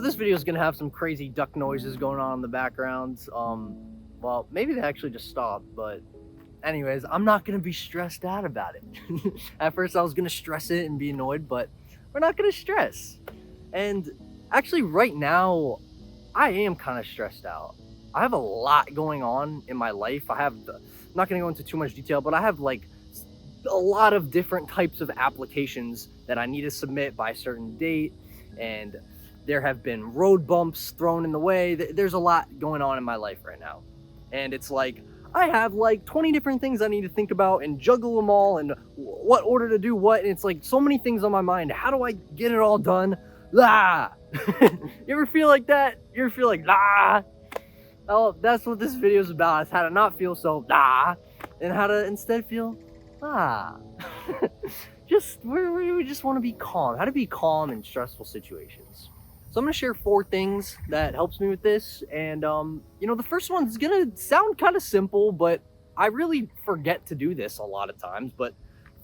this video is gonna have some crazy duck noises going on in the background. Well, maybe they actually just stopped, but anyways, I'm not gonna be stressed out about it. At first I was gonna stress it and be annoyed, but we're not gonna stress. And actually right now, I am kind of stressed out. I have a lot going on in my life. I'm not gonna go into too much detail, but I have like a lot of different types of applications that I need to submit by a certain date, and there have been road bumps thrown in the way. There's a lot going on in my life right now, and it's like I have like 20 different things I need to think about and juggle them all and what order to do what, and it's like so many things on my mind. How do I get it all done? Ah! You ever feel like that? You ever feel like ah? Oh, that's what this video is about. It's how to not feel so ah, and how to instead feel ah. We just want to be calm. How to be calm in stressful situations. So I'm gonna share 4 things that helps me with this, and the first one's gonna sound kind of simple, but I really forget to do this a lot of times. But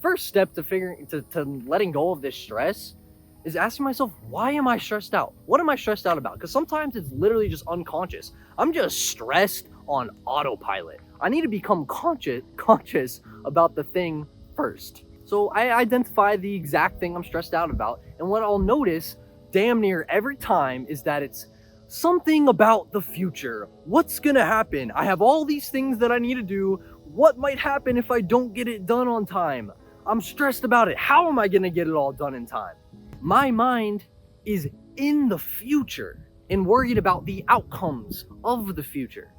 first step to letting go of this stress is asking myself, why am I stressed out? What am I stressed out about? Because sometimes it's literally just unconscious. I'm just stressed on autopilot. I need to become conscious about the thing first. So I identify the exact thing I'm stressed out about, and what I'll notice damn near every time is that it's something about the future. What's gonna happen? I have all these things that I need to do. What might happen if I don't get it done on time? I'm stressed about it. How am I gonna get it all done in time? My mind is in the future and worried about the outcomes of the future.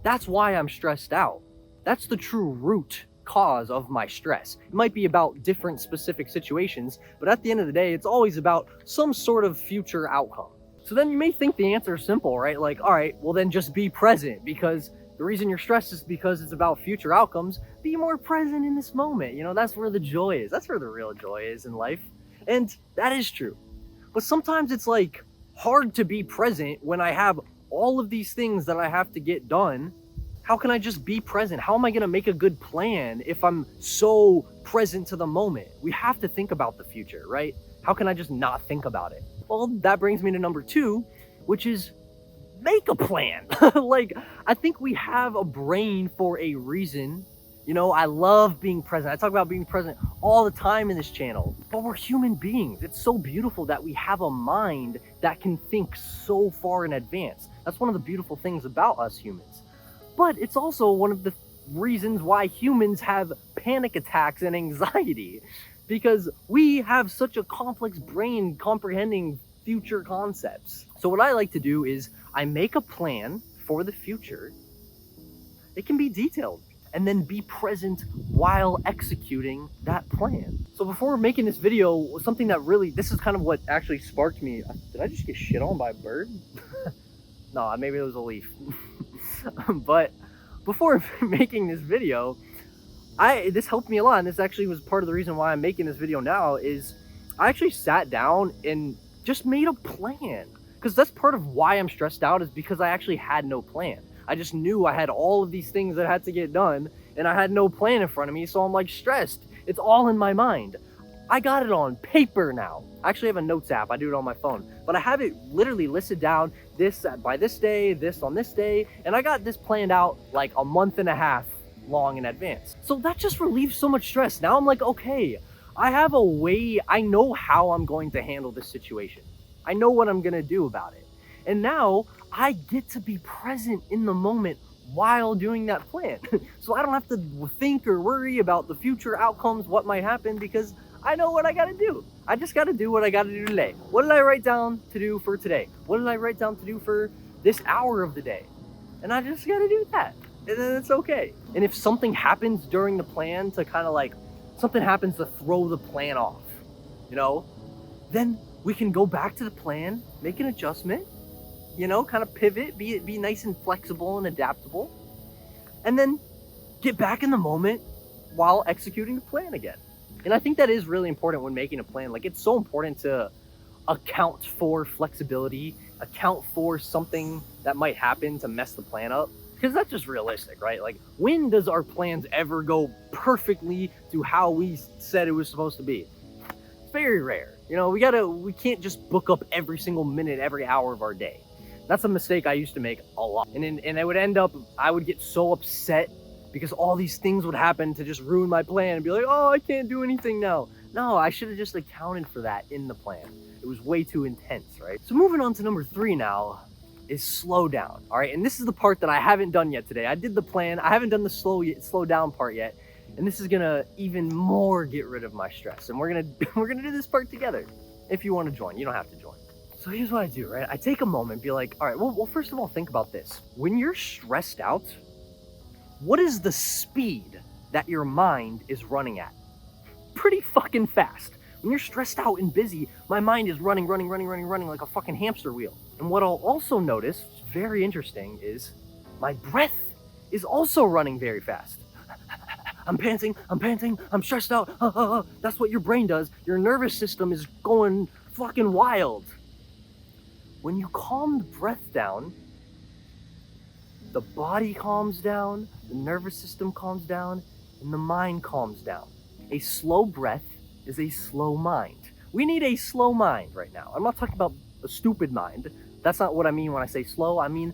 That's why I'm stressed out. That's the true root cause of my stress. It might be about different specific situations, but at the end of the day, it's always about some sort of future outcome. So then you may think the answer is simple, right? Like, all right, well then just be present, because the reason you're stressed is because it's about future outcomes. Be more present in this moment. That's where the joy is. That's where the real joy is in life. And that is true. But sometimes it's like hard to be present when I have all of these things that I have to get done. How can I just be present? How am I gonna make a good plan if I'm so present to the moment? We have to think about the future, right? How can I just not think about it? Well, that brings me to number 2, which is make a plan. Like, I think we have a brain for a reason. I love being present. I talk about being present all the time in this channel, but we're human beings. It's so beautiful that we have a mind that can think so far in advance. That's one of the beautiful things about us humans. But it's also one of the reasons why humans have panic attacks and anxiety, because we have such a complex brain comprehending future concepts. So what I like to do is I make a plan for the future. It can be detailed, and then be present while executing that plan. So before making this video, something that this is kind of what actually sparked me. Did I just get shit on by a bird? No, maybe it was a leaf. But before making this video, this helped me a lot, and this actually was part of the reason why I'm making this video now, is I actually sat down and just made a plan. Because that's part of why I'm stressed out, is because I actually had no plan. I just knew I had all of these things that had to get done, and I had no plan in front of me, so I'm like stressed. It's all in my mind. I got it on paper now. I actually have a notes app. I do it on my phone, but I have it literally listed down, this by this day, this on this day, and I got this planned out like a month and a half long in advance. So that just relieves so much stress. Now I'm like, okay, I have a way, I know how I'm going to handle this situation. I know what I'm gonna do about it. And now I get to be present in the moment while doing that plan. So I don't have to think or worry about the future outcomes, what might happen, because I know what I gotta do. I just gotta do what I gotta do today. What did I write down to do for today? What did I write down to do for this hour of the day? And I just gotta do that. And then it's okay. And if something happens during the plan to kind of like, something happens to throw the plan off, then we can go back to the plan, make an adjustment, kind of pivot, be nice and flexible and adaptable, and then get back in the moment while executing the plan again. And I think that is really important when making a plan. Like, it's so important to account for flexibility, account for something that might happen to mess the plan up, because that's just realistic, right? Like, when does our plans ever go perfectly to how we said it was supposed to be? very rare. You know, we can't just book up every single minute, every hour of our day. That's a mistake I used to make a lot. And it would end up, I would get so upset because all these things would happen to just ruin my plan and be like, oh, I can't do anything now. No, I should have just accounted for that in the plan. It was way too intense, right? So moving on to number 3 now is slow down, all right? And this is the part that I haven't done yet today. I did the plan, I haven't done the slow down part yet. And this is gonna even more get rid of my stress. And we're gonna do this part together. If you wanna join, you don't have to join. So here's what I do, right? I take a moment, be like, all right, well, first of all, think about this. When you're stressed out, what is the speed that your mind is running at? Pretty fucking fast. When you're stressed out and busy, my mind is running like a fucking hamster wheel. And what I'll also notice, very interesting, is my breath is also running very fast. I'm panting, I'm stressed out. That's what your brain does. Your nervous system is going fucking wild. When you calm the breath down, the body calms down, the nervous system calms down, and the mind calms down. A slow breath is a slow mind. We need a slow mind right now. I'm not talking about a stupid mind. That's not what I mean when I say slow. I mean,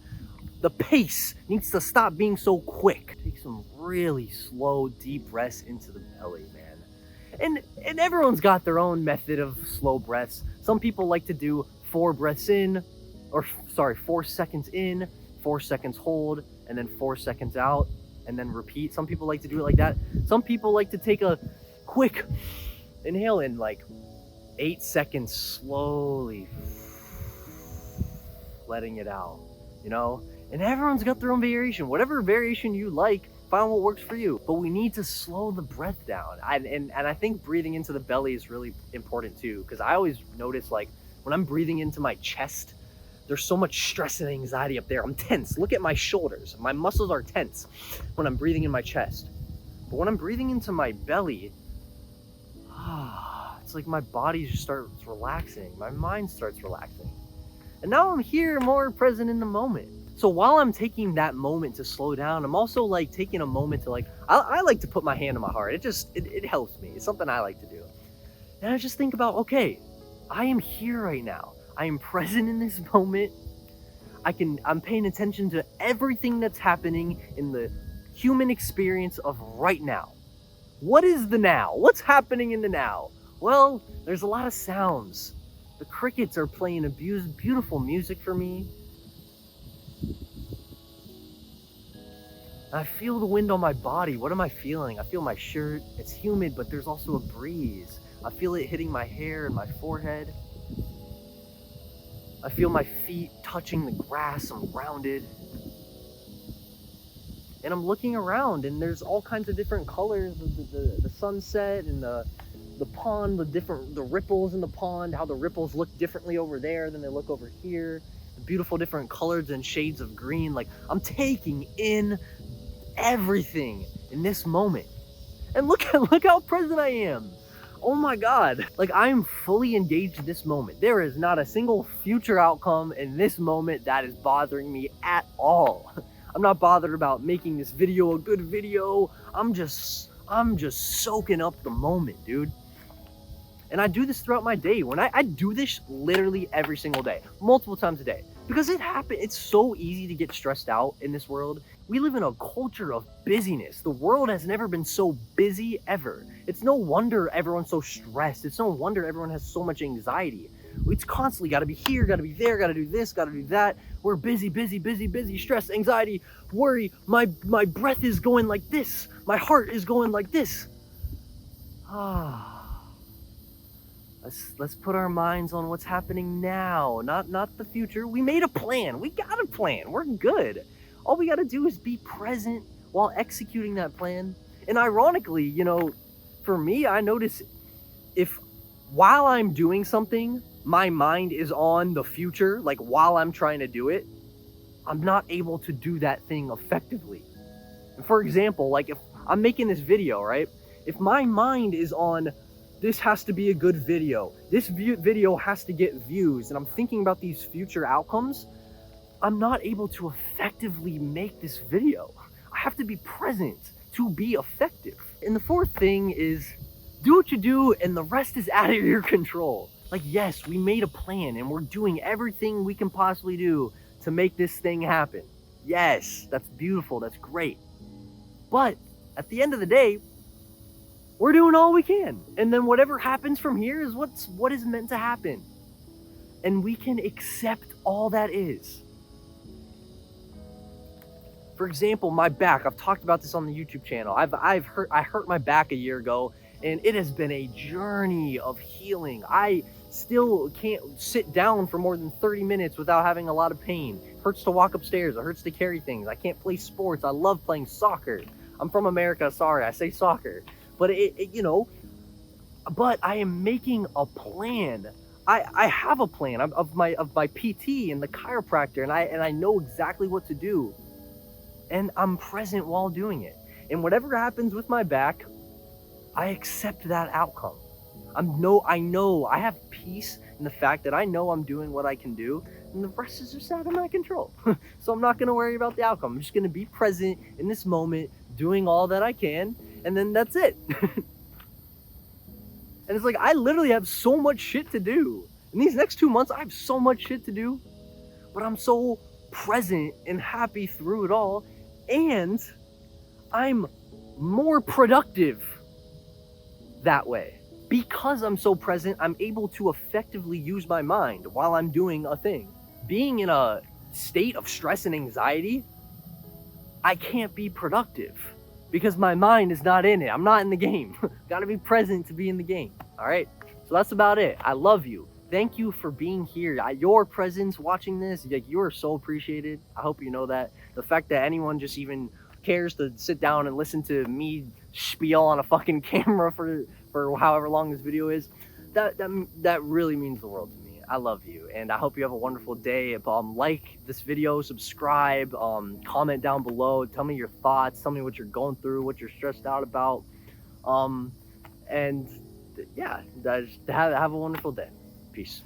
the pace needs to stop being so quick. Take some really slow, deep breaths into the belly, man. And everyone's got their own method of slow breaths. Some people like to do 4 breaths in, 4 seconds in, 4 seconds hold, and then 4 seconds out, and then repeat. Some people like to do it like that. Some people like to take a quick inhale in, like 8 seconds, slowly letting it out, you know? And everyone's got their own variation. Whatever variation you like, find what works for you. But we need to slow the breath down. And I think breathing into the belly is really important too, because I always notice, like, when I'm breathing into my chest, there's so much stress and anxiety up there. I'm tense. Look at my shoulders. My muscles are tense when I'm breathing in my chest. But when I'm breathing into my belly, it's like my body just starts relaxing. My mind starts relaxing. And now I'm here, more present in the moment. So while I'm taking that moment to slow down, I'm also like taking a moment to, like, I like to put my hand on my heart. It helps me. It's something I like to do. And I just think about, okay, I am here right now. I am present in this moment. I'm paying attention to everything that's happening in the human experience of right now. What is the now? What's happening in the now? Well, there's a lot of sounds. The crickets are playing beautiful music for me. I feel the wind on my body. What am I feeling? I feel my shirt. It's humid, but there's also a breeze. I feel it hitting my hair and my forehead. I feel my feet touching the grass. I'm grounded. And I'm looking around, and there's all kinds of different colors. The sunset and the pond, the ripples in the pond, how the ripples look differently over there than they look over here. The beautiful different colors and shades of green. Like, I'm taking in everything in this moment. And look how present I am. Oh my God. Like, I'm fully engaged in this moment. There is not a single future outcome in this moment that is bothering me at all. I'm not bothered about making this video a good video. I'm just soaking up the moment, dude. And I do this throughout my day. When I do this literally every single day, multiple times a day, because it's so easy to get stressed out in this world. We live in a culture of busyness. The world has never been so busy ever. It's no wonder everyone's so stressed. It's no wonder everyone has so much anxiety. It's constantly gotta be here, gotta be there, gotta do this, gotta do that. We're busy, stress, anxiety, worry. My breath is going like this. My heart is going like this. Let's put our minds on what's happening now, not the future. We made a plan. We got a plan. We're good. All we got to do is be present while executing that plan. And ironically, you know, for me, I notice if while I'm doing something, my mind is on the future, like while I'm trying to do it, I'm not able to do that thing effectively. And for example, like if I'm making this video, right? If my mind is on, this has to be a good video, this video has to get views, and I'm thinking about these future outcomes, I'm not able to effectively make this video. I have to be present to be effective. And the fourth thing is do what you do, and the rest is out of your control. Like, yes, we made a plan and we're doing everything we can possibly do to make this thing happen. Yes, that's beautiful, that's great. But at the end of the day, we're doing all we can. And then whatever happens from here is what is meant to happen. And we can accept all that is. For example, my back. I've talked about this on the YouTube channel. I hurt my back a year ago, and it has been a journey of healing. I still can't sit down for more than 30 minutes without having a lot of pain. It hurts to walk upstairs. It hurts to carry things. I can't play sports. I love playing soccer. I'm from America. Sorry, I say soccer. But but I am making a plan. I have a plan of my PT and the chiropractor, and I know exactly what to do. And I'm present while doing it. And whatever happens with my back, I accept that outcome. I know I have peace in the fact that I know I'm doing what I can do, and the rest is just out of my control. So I'm not gonna worry about the outcome. I'm just gonna be present in this moment, doing all that I can, and then that's it. And it's like, I literally have so much shit to do. In these next 2 months, I have so much shit to do, but I'm so present and happy through it all, and I'm more productive that way. Because I'm so present, I'm able to effectively use my mind while I'm doing a thing. Being in a state of stress and anxiety, I can't be productive because my mind is not in it. I'm not in the game. Gotta be present to be in the game. All right. So that's about it. I love you. Thank you for being here. Your presence watching this, like, you are so appreciated. I hope you know that. The fact that anyone just even cares to sit down and listen to me spiel on a fucking camera for however long this video is, that really means the world to me. I love you, and I hope you have a wonderful day. Like this video, subscribe, comment down below, tell me your thoughts, tell me what you're going through, what you're stressed out about, and yeah, have a wonderful day. Peace.